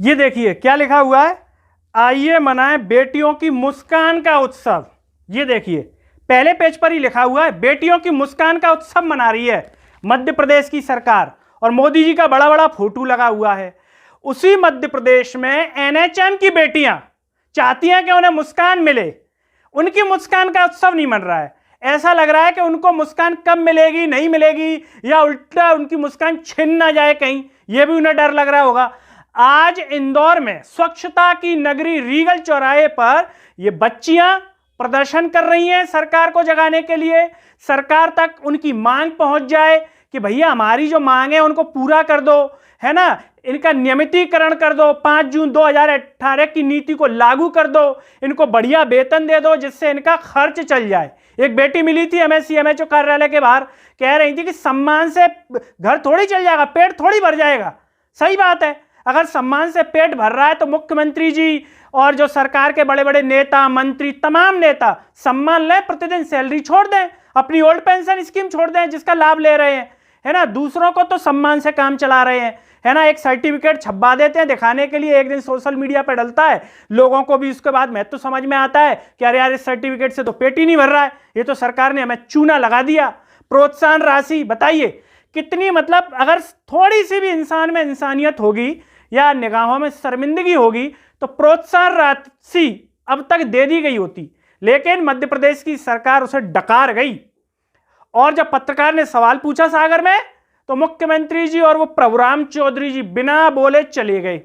ये देखिए क्या लिखा हुआ है, आइए मनाएं बेटियों की मुस्कान का उत्सव। ये देखिए पहले पेज पर ही लिखा हुआ है, बेटियों की मुस्कान का उत्सव मना रही है मध्य प्रदेश की सरकार, और मोदी जी का बड़ा बड़ा फोटो लगा हुआ है। उसी मध्य प्रदेश में एनएचएम की बेटियां चाहती हैं कि उन्हें मुस्कान मिले, उनकी मुस्कान का उत्सव नहीं मन रहा है। ऐसा लग रहा है कि उनको मुस्कान कब मिलेगी, नहीं मिलेगी, या उल्टा उनकी मुस्कान छिन ना जाए कहीं, यह भी उन्हें डर लग रहा होगा। आज इंदौर में स्वच्छता की नगरी रीगल चौराहे पर ये बच्चियां प्रदर्शन कर रही हैं सरकार को जगाने के लिए। सरकार तक उनकी मांग पहुंच जाए कि भैया हमारी जो मांग है उनको पूरा कर दो, है ना, इनका नियमितीकरण कर दो, 5 जून 2018 की नीति को लागू कर दो, इनको बढ़िया वेतन दे दो जिससे इनका खर्च चल जाए। एक बेटी मिली थी हमें सीएमएचओ कार्यालय के बाहर, कह रही थी कि सम्मान से घर थोड़ी चल जाएगा, पेट थोड़ी भर जाएगा। सही बात है, अगर सम्मान से पेट भर रहा है तो मुख्यमंत्री जी और जो सरकार के बड़े बड़े नेता मंत्री तमाम नेता सम्मान लें, प्रतिदिन सैलरी छोड़ दें, अपनी ओल्ड पेंशन स्कीम छोड़ दें जिसका लाभ ले रहे हैं, है ना। दूसरों को तो सम्मान से काम चला रहे हैं, है ना, एक सर्टिफिकेट छपवा देते हैं दिखाने के लिए, एक दिन सोशल मीडिया पर डलता है, लोगों को भी उसके बाद मैं तो समझ में आता है कि अरे यार इस सर्टिफिकेट से तो पेट ही नहीं भर रहा है, ये तो सरकार ने हमें चूना लगा दिया। प्रोत्साहन राशि बताइए कितनी, मतलब अगर थोड़ी सी भी इंसान में इंसानियत होगी या निगाहों में शर्मिंदगी होगी तो प्रोत्साहन राशि अब तक दे दी गई होती, लेकिन मध्य प्रदेश की सरकार उसे डकार गई। और जब पत्रकार ने सवाल पूछा सागर में तो मुख्यमंत्री जी और वो प्रभुराम चौधरी जी बिना बोले चले गए।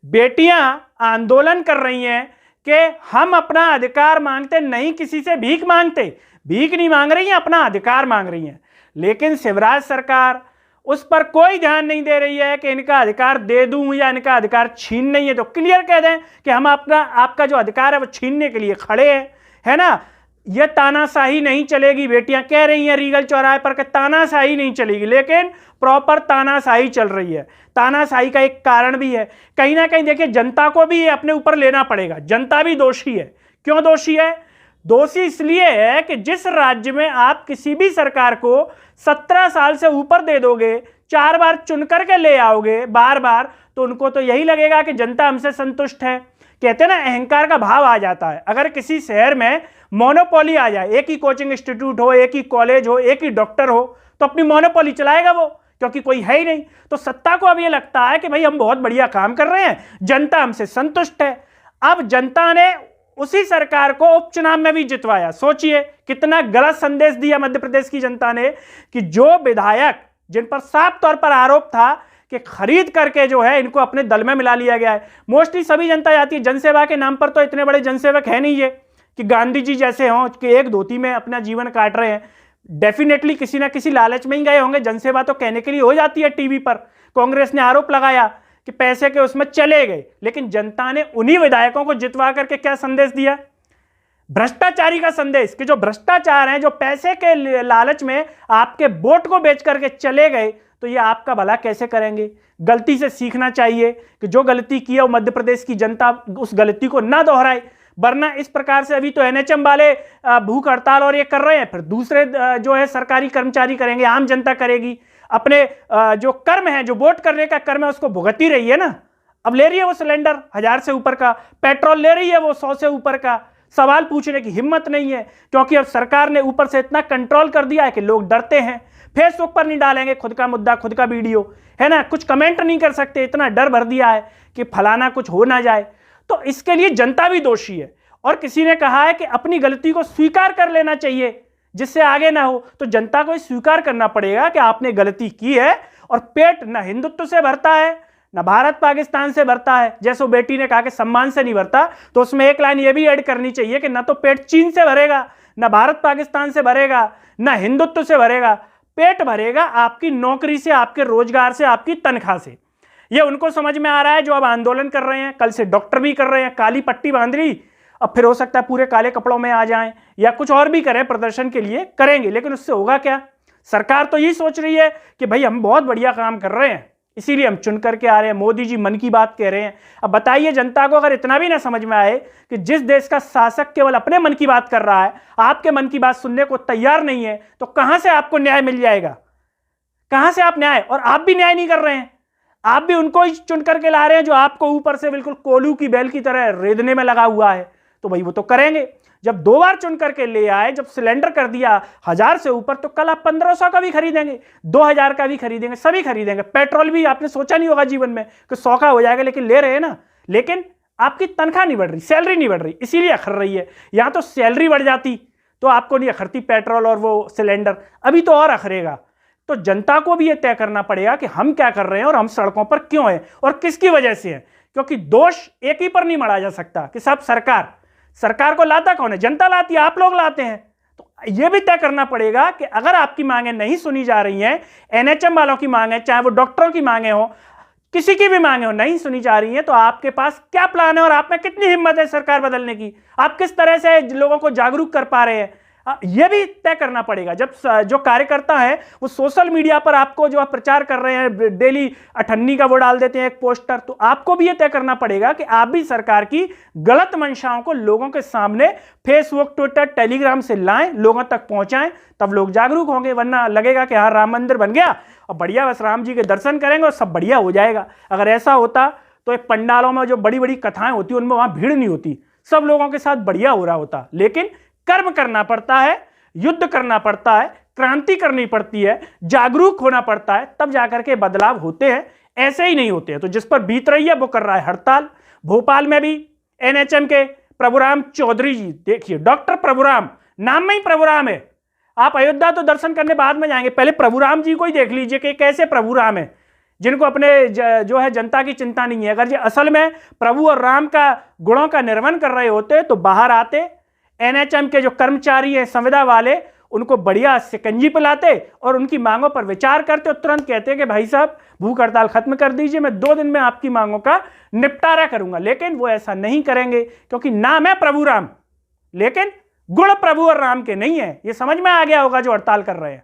बेटियां आंदोलन कर रही हैं कि हम अपना अधिकार मांगते नहीं, किसी से भीख मांगते, भीख नहीं मांग रही हैं, अपना अधिकार मांग रही हैं। लेकिन शिवराज सरकार उस पर कोई ध्यान नहीं दे रही है कि इनका अधिकार दे दूं या इनका अधिकार छीन नहीं है तो क्लियर कह दें कि हम अपना आपका जो अधिकार है वो छीनने के लिए खड़े हैं, है ना। यह तानाशाही नहीं चलेगी, बेटियां कह रही हैं रीगल चौराहे पर कि तानाशाही नहीं चलेगी, लेकिन प्रॉपर तानाशाही चल रही है। तानाशाही का एक कारण भी है, कहीं ना कहीं देखिए जनता को भी ये अपने ऊपर लेना पड़ेगा, जनता भी दोषी है। क्यों दोषी है? दोषी इसलिए है कि जिस राज्य में आप किसी भी सरकार को 17 साल से ऊपर दे दोगे, 4 बार चुन करके ले आओगे बार बार, तो उनको तो यही लगेगा कि जनता हमसे संतुष्ट है। कहते हैं ना अहंकार का भाव आ जाता है। अगर किसी शहर में मोनोपोली आ जाए, एक ही कोचिंग इंस्टीट्यूट हो, एक ही कॉलेज हो, एक ही डॉक्टर हो, तो अपनी मोनोपोली चलाएगा वो, क्योंकि कोई है ही नहीं। तो सत्ता को अब ये लगता है कि भाई हम बहुत बढ़िया काम कर रहे हैं, जनता हमसे संतुष्ट है। अब जनता ने उसी सरकार को उपचुनाव में भी जितवाया। सोचिए कितना गलत संदेश दिया मध्य प्रदेश की जनता ने कि जो विधायक जिन पर साफ तौर पर आरोप था कि खरीद करके जो है इनको अपने दल में मिला लिया गया है। मोस्टली सभी जनता जाती है, जनसेवा के नाम पर तो इतने बड़े जनसेवक है नहीं ये कि गांधी जी जैसे हों कि एक धोती में अपना जीवन काट रहे हैं। डेफिनेटली किसी ना किसी लालच में ही गए होंगे। जनसेवा तो कहने के लिए हो जाती है टीवी पर। कांग्रेस ने आरोप लगाया कि पैसे के उसमें चले गए, लेकिन जनता ने उन्हीं विधायकों को जितवा करके क्या संदेश दिया? भ्रष्टाचारी का संदेश, कि जो भ्रष्टाचार हैं, जो पैसे के लालच में आपके वोट को बेच करके चले गए, तो ये आपका भला कैसे करेंगे? गलती से सीखना चाहिए कि जो गलती की है वो मध्य प्रदेश की जनता उस गलती को ना दोहराए, वरना इस प्रकार से अभी तो एनएचएम वाले भूख हड़ताल और ये कर रहे हैं, फिर दूसरे जो है सरकारी कर्मचारी करेंगे, आम जनता करेगी। अपने जो कर्म है, जो वोट करने का कर्म है, उसको भुगत ही रही है ना। अब ले रही है वो सिलेंडर 1000 से ऊपर का, पेट्रोल ले रही है वो 100 से ऊपर का। सवाल पूछने की हिम्मत नहीं है, क्योंकि अब सरकार ने ऊपर से इतना कंट्रोल कर दिया है कि लोग डरते हैं। फेसबुक पर नहीं डालेंगे खुद का मुद्दा, खुद का वीडियो, है ना, कुछ कमेंट नहीं कर सकते, इतना डर भर दिया है कि फलाना कुछ हो ना जाए। तो इसके लिए जनता भी दोषी है। और किसी ने कहा है कि अपनी गलती को स्वीकार कर लेना चाहिए जिससे आगे ना हो, तो जनता को स्वीकार करना पड़ेगा कि आपने गलती की है। और पेट न हिंदुत्व से भरता है न भारत पाकिस्तान से भरता है। जैसे वो बेटी ने कहा कि सम्मान से नहीं भरता, तो उसमें एक लाइन ये भी ऐड करनी चाहिए कि न तो पेट चीन से भरेगा, न भारत पाकिस्तान से भरेगा, न हिंदुत्व से भरेगा। पेट भरेगा आपकी नौकरी से, आपके रोजगार से, आपकी तनख्वाह से। ये उनको समझ में आ रहा है जो अब आंदोलन कर रहे हैं। कल से डॉक्टर भी कर रहे हैं, काली पट्टी बांध ली, अब फिर हो सकता है पूरे काले कपड़ों में आ जाएं या कुछ और भी करें, प्रदर्शन के लिए करेंगे, लेकिन उससे होगा क्या? सरकार तो यही सोच रही है कि भाई हम बहुत बढ़िया काम कर रहे हैं, इसीलिए हम चुन करके आ रहे हैं, मोदी जी मन की बात कह रहे हैं। अब बताइए जनता को अगर इतना भी ना समझ में आए कि जिस देश का शासक केवल अपने मन की बात कर रहा है, आपके मन की बात सुनने को तैयार नहीं है, तो कहां से आपको न्याय मिल जाएगा? कहां से आप न्याय? और आप भी न्याय नहीं कर रहे हैं। आप भी उनको ही चुन करके ला रहे हैं जो आपको ऊपर से बिल्कुल कोल्हू की बैल की तरह रेदने में लगा हुआ है। तो भाई वो तो करेंगे। जब 2 बार चुन करके ले आए, जब सिलेंडर कर दिया 1000 से ऊपर, तो कल आप 1500 का भी खरीदेंगे, 2000 का भी खरीदेंगे, सभी खरीदेंगे। पेट्रोल भी आपने सोचा नहीं होगा जीवन में कि 100 का हो जाएगा, लेकिन ले रहे हैं ना। लेकिन आपकी तनख्वाह नहीं बढ़ रही, सैलरी नहीं बढ़ रही, इसीलिए अखर रही है। यहां तो सैलरी बढ़ जाती तो आपको नहीं अखरती पेट्रोल और वो सिलेंडर, अभी तो और अखरेगा। तो जनता को भी यह तय करना पड़ेगा कि हम क्या कर रहे हैं और हम सड़कों पर क्यों हैं और किसकी वजह से हैं। क्योंकि दोष एक ही पर नहीं मढ़ा जा सकता कि सब सरकार को लाता कौन है? जनता लाती है, आप लोग लाते हैं। तो यह भी तय करना पड़ेगा कि अगर आपकी मांगें नहीं सुनी जा रही हैं, एनएचएम वालों की मांगें, चाहे वो डॉक्टरों की मांगें हो, किसी की भी मांगें हो, नहीं सुनी जा रही हैं, तो आपके पास क्या प्लान है और आप में कितनी हिम्मत है सरकार बदलने की? आप किस तरह से लोगों को जागरूक कर पा रहे हैं, यह भी तय करना पड़ेगा। जब जो कार्यकर्ता है वो सोशल मीडिया पर आपको जो प्रचार कर रहे हैं, डेली 98 का वो डाल देते हैं एक पोस्टर, तो आपको भी यह तय करना पड़ेगा कि आप भी सरकार की गलत मंशाओं को लोगों के सामने फेसबुक, ट्विटर, टेलीग्राम से लाएं, लोगों तक पहुंचाएं, तब लोग जागरूक होंगे। वरना लगेगा कि हाँ राम मंदिर बन गया और बढ़िया, बस राम जी के दर्शन करेंगे और सब बढ़िया हो जाएगा। अगर ऐसा होता तो एक पंडालों में जो बड़ी बड़ी कथाएं होती उनमें वहां भीड़ नहीं होती, सब लोगों के साथ बढ़िया हो रहा होता। लेकिन कर्म करना पड़ता है, युद्ध करना पड़ता है, क्रांति करनी पड़ती है, जागरूक होना पड़ता है, तब जाकर के बदलाव होते हैं, ऐसे ही नहीं होते हैं। तो जिस पर बीत रही है वो कर रहा है हड़ताल। भोपाल में भी एनएचएम के प्रभुराम चौधरी जी, देखिए डॉक्टर प्रभुराम, नाम में ही प्रभुराम है। आप अयोध्या तो दर्शन करने बाद में जाएंगे, पहले प्रभुराम जी को ही देख लीजिए कि कैसे प्रभुराम है, जिनको अपने जो है जनता की चिंता नहीं है। अगर ये असल में प्रभु और राम का गुणों का निर्वहन कर रहे होते तो बाहर आते, एनएचएम के जो कर्मचारी हैं, संविदा वाले, उनको बढ़िया शिकंजी पिलाते और उनकी मांगों पर विचार करते और तुरंत कहते कि भाई साहब भूख हड़ताल खत्म कर दीजिए, मैं 2 दिन में आपकी मांगों का निपटारा करूंगा। लेकिन वो ऐसा नहीं करेंगे, क्योंकि नाम है प्रभु राम, लेकिन गुण प्रभु और राम के नहीं है। ये समझ में आ गया होगा जो हड़ताल कर रहे हैं।